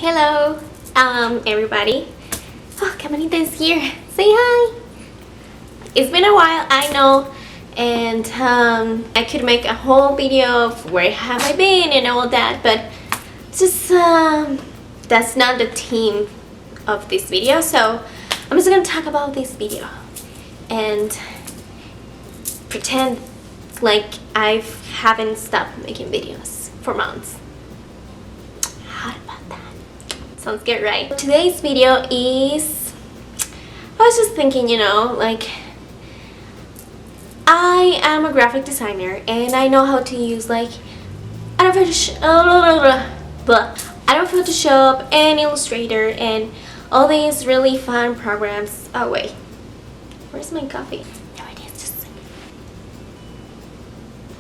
Hello, everybody. Oh, Camarita's here. Say hi. It's been a while, I know, and I could make a whole video of where have I been and all that, but just that's not the theme of this video. So I'm just gonna talk about this video and pretend like I haven't stopped making videos for months. How about that? Sounds good, right? Today's video is, I was just thinking, like, I am a graphic designer and I know how to use like Adobe Photoshop and Illustrator and all these really fun programs. Oh wait, where's my coffee? There it is, just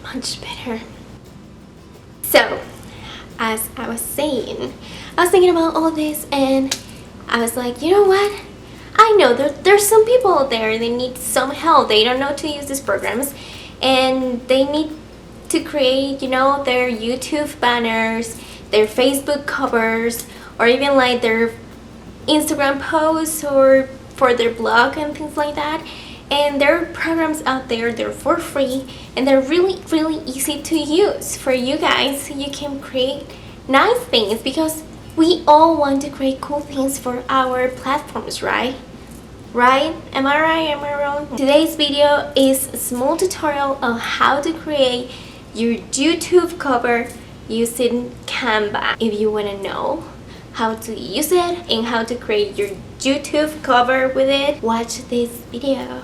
much better. So, as I was saying, I was thinking about all this and I was like, you know what? I know there's some people out there, they need some help. They don't know to use these programs and they need to create, their YouTube banners, their Facebook covers, or even like their Instagram posts or for their blog and things like that. And there are programs out there, they're for free and they're really, really easy to use for you guys. You can create nice things because we all want to create cool things for our platforms, right? Right? Am I right? Am I wrong? Today's video is a small tutorial on how to create your YouTube cover using Canva. If you want to know how to use it and how to create your YouTube cover with it, watch this video.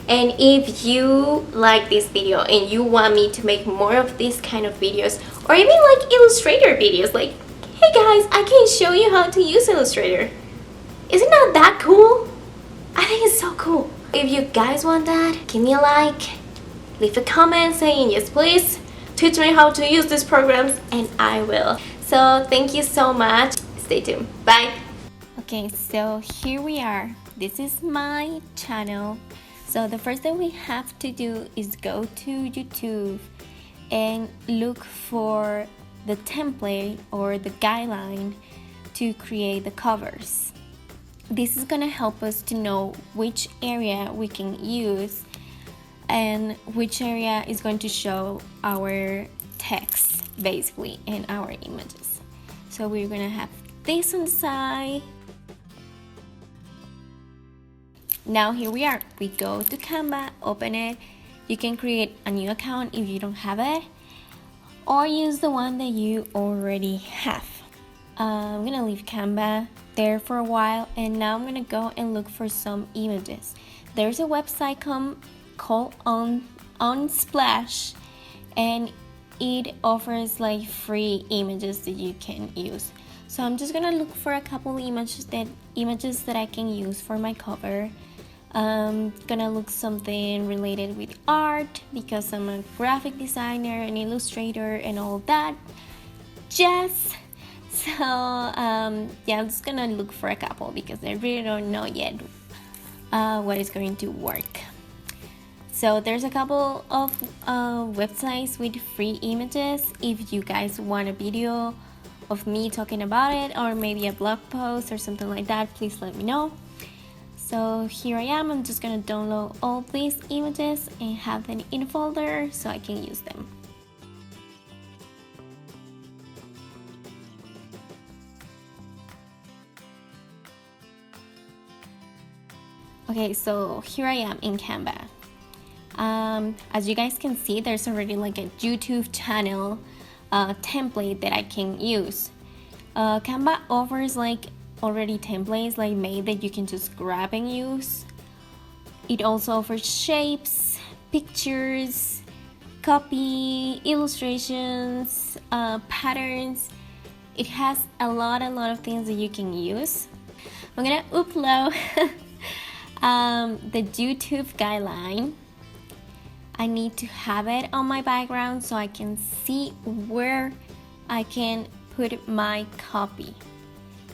And if you like this video and you want me to make more of these kind of videos, or even like Illustrator videos, like, hey guys, I can show you how to use Illustrator. Is it not that cool? I think it's so cool. If you guys want that, give me a like, leave a comment saying yes please, teach me how to use these programs, and I will. So thank you so much. Stay tuned. Bye. Okay, so here we are. This is my channel. So the first thing we have to do is go to YouTube and look for the template or the guideline to create the covers. This is gonna help us to know which area we can use and which area is going to show our text basically and our images. So we're gonna have this on the side. Now here we are. We go to Canva, open it. You can create a new account if you don't have it, or use the one that you already have. I'm gonna leave Canva there for a while, and now I'm gonna go and look for some images. There's a website called Unsplash, and it offers like free images that you can use. So I'm just gonna look for a couple images that I can use for my cover. Gonna look something related with art because I'm a graphic designer and illustrator and all that jazz. So yeah, I'm just gonna look for a couple because I really don't know yet what is going to work. So there's a couple of websites with free images. If you guys want a video of me talking about it, or maybe a blog post or something like that, please let me know. So here I am. I'm just gonna download all these images and have them in a folder so I can use them. Okay, so here I am in Canva. As you guys can see, there's already like a YouTube channel template that I can use. Canva offers like already templates like made that you can just grab and use. It also offers shapes, pictures, copy, illustrations, patterns. It has a lot of things that you can use. I'm gonna upload the YouTube guideline. I need to have it on my background so I can see where I can put my copy,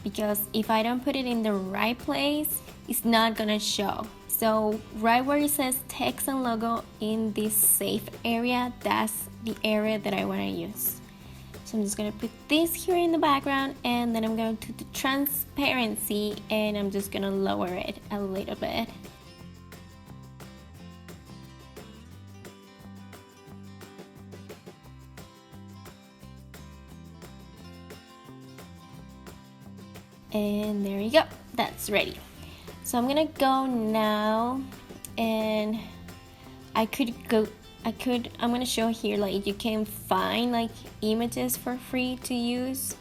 because if I don't put it in the right place, it's not gonna show. So right where it says text and logo in this safe area, that's the area that I want to use. So I'm just gonna put this here in the background, and then I'm going to the transparency, and I'm just gonna lower it a little bit. And there you go, that's ready. So I'm gonna go now, and I'm gonna show here, like, you can find like images for free to use.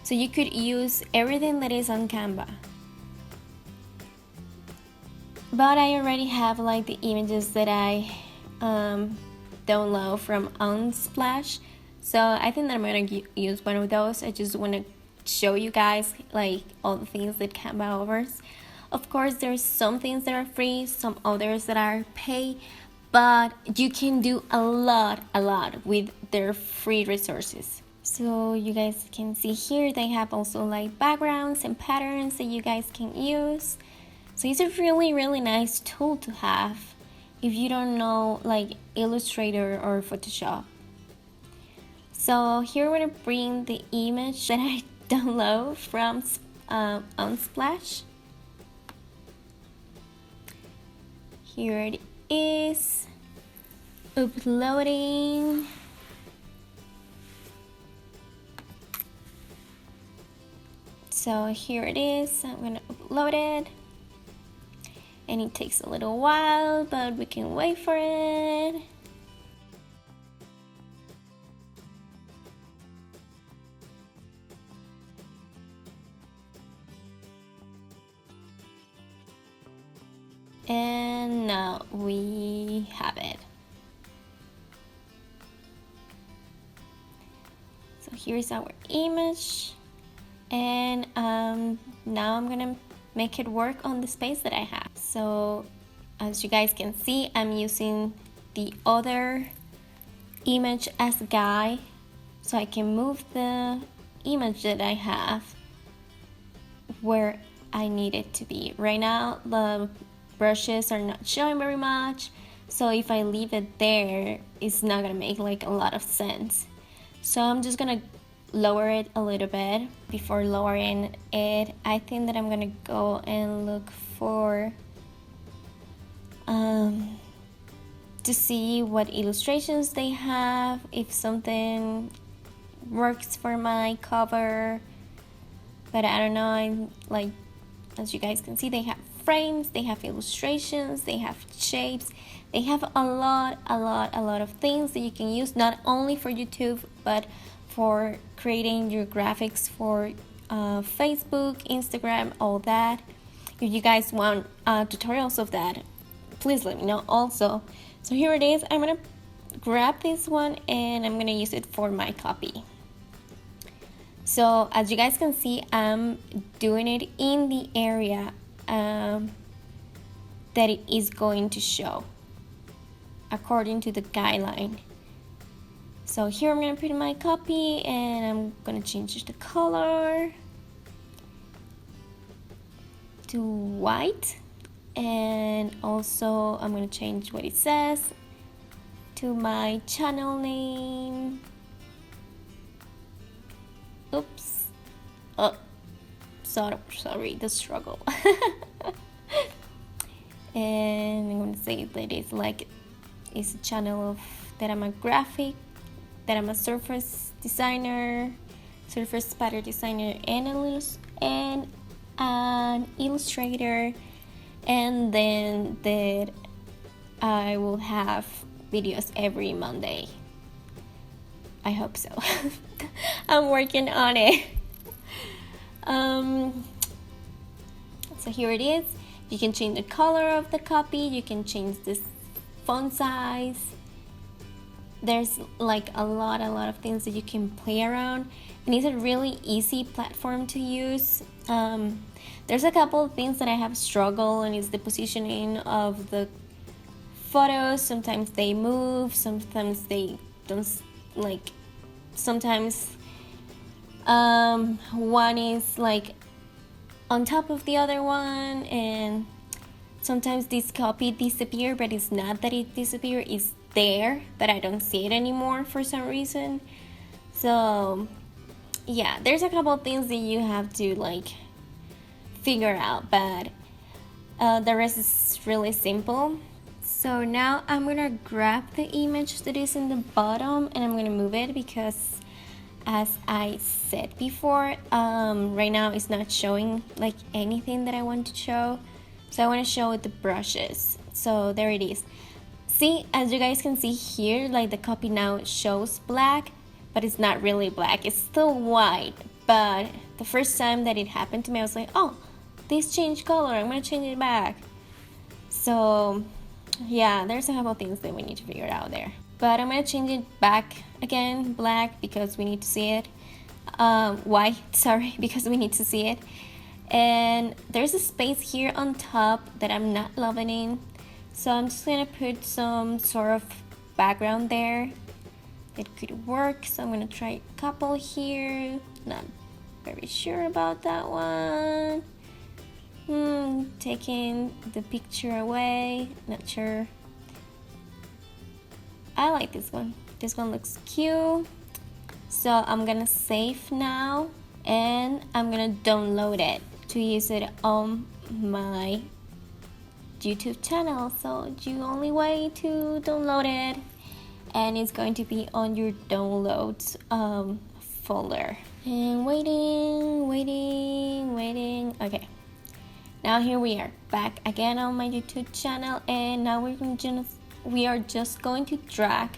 So you could use everything that is on Canva. But I already have like the images that I download from Unsplash. So I think that I'm gonna use one of those. I just wanna show you guys like all the things that Canva offers. Of course, there's some things that are free, some others that are paid, but you can do a lot with their free resources. So you guys can see here they have also like backgrounds and patterns that you guys can use. So it's a really nice tool to have if you don't know like Illustrator or Photoshop. So here we're gonna bring the image that I download from Unsplash. Here it is, uploading. So here it is, I'm gonna upload it. And it takes a little while, but we can wait for it. And now we have it. So here's our image. And now I'm gonna make it work on the space that I have. So as you guys can see, I'm using the other image as a guide, so I can move the image that I have where I need it to be. Right now the brushes are not showing very much, so if I leave it there, it's not gonna make like a lot of sense. So I'm just gonna lower it a little bit. Before lowering it, I think that I'm gonna go and look for to see what illustrations they have, if something works for my cover. But I don't know, I'm like, as you guys can see, they have frames, they have illustrations, they have shapes, they have a lot of things that you can use, not only for YouTube but for creating your graphics for Facebook, Instagram, all that. If you guys want tutorials of that, please let me know also. So here it is. I'm gonna grab this one and I'm gonna use it for my copy. So as you guys can see, I'm doing it in the area that it is going to show according to the guideline. So here I'm gonna put in my copy and I'm gonna change the color to white, and also I'm gonna change what it says to my channel name. Oops. Oh, sorry, the struggle. And I'm gonna say that it's a channel of that I'm a graphic, that I'm a surface designer, surface pattern designer, and an illustrator, and then that I will have videos every Monday. I hope so. I'm working on it. So here it is. You can change the color of the copy, you can change this font size. There's like a lot of things that you can play around, and it's a really easy platform to use. There's a couple of things that I have struggled, and it's the positioning of the photos. Sometimes they move, sometimes they don't, like sometimes one is like on top of the other one, and sometimes this copy disappear, but it's not that it disappear, it's there, but I don't see it anymore for some reason. So yeah, there's a couple things that you have to like figure out, but the rest is really simple. So now I'm gonna grab the image that is in the bottom and I'm gonna move it because, as I said before, right now it's not showing like anything that I want to show. So I want to show the brushes. So there it is. See, as you guys can see here, like the copy now shows black, but it's not really black. It's still white. But the first time that it happened to me, I was like, oh, this changed color. I'm gonna change it back. So yeah, there's a couple things that we need to figure out there. But I'm gonna change it back again, black, because we need to see it. White, sorry, because we need to see it. And there's a space here on top that I'm not loving in. So I'm just gonna put some sort of background there. It could work, so I'm gonna try a couple here. Not very sure about that one. Taking the picture away, not sure. I like this one. This one looks cute. So I'm gonna save now and I'm gonna download it to use it on my YouTube channel. So the only way to download it, and it's going to be on your downloads folder. And waiting. Okay, now here we are back again on my YouTube channel, and now we are just going to drag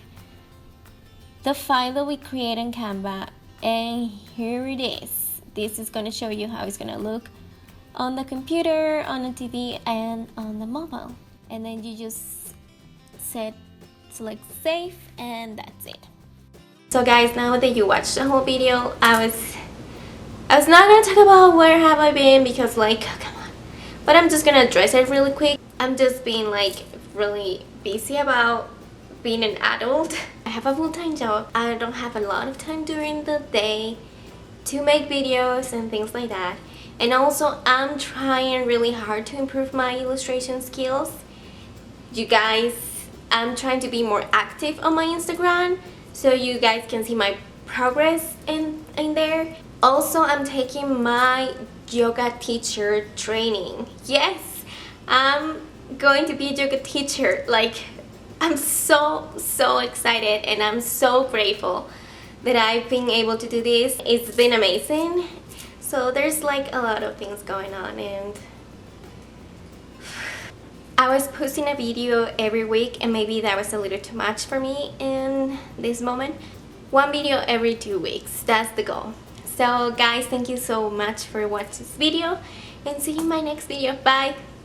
the file that we create in Canva, and here it is. This is going to show you how it's going to look on the computer, on the TV, and on the mobile. And then you just select save, and that's it. So guys, now that you watched the whole video, I was not gonna talk about where have I been because like, come on. But I'm just gonna address it really quick. I'm just being like really busy about being an adult. I have a full-time job. I don't have a lot of time during the day to make videos and things like that. And also I'm trying really hard to improve my illustration skills. You guys, I'm trying to be more active on my Instagram so you guys can see my progress in there. Also, I'm taking my yoga teacher training. Yes, I'm going to be a yoga teacher. Like, I'm so excited and I'm so grateful that I've been able to do this. It's been amazing. So there's like a lot of things going on, and I was posting a video every week and maybe that was a little too much for me in this moment. One video every 2 weeks, that's the goal. So guys, thank you so much for watching this video and see you in my next video. Bye!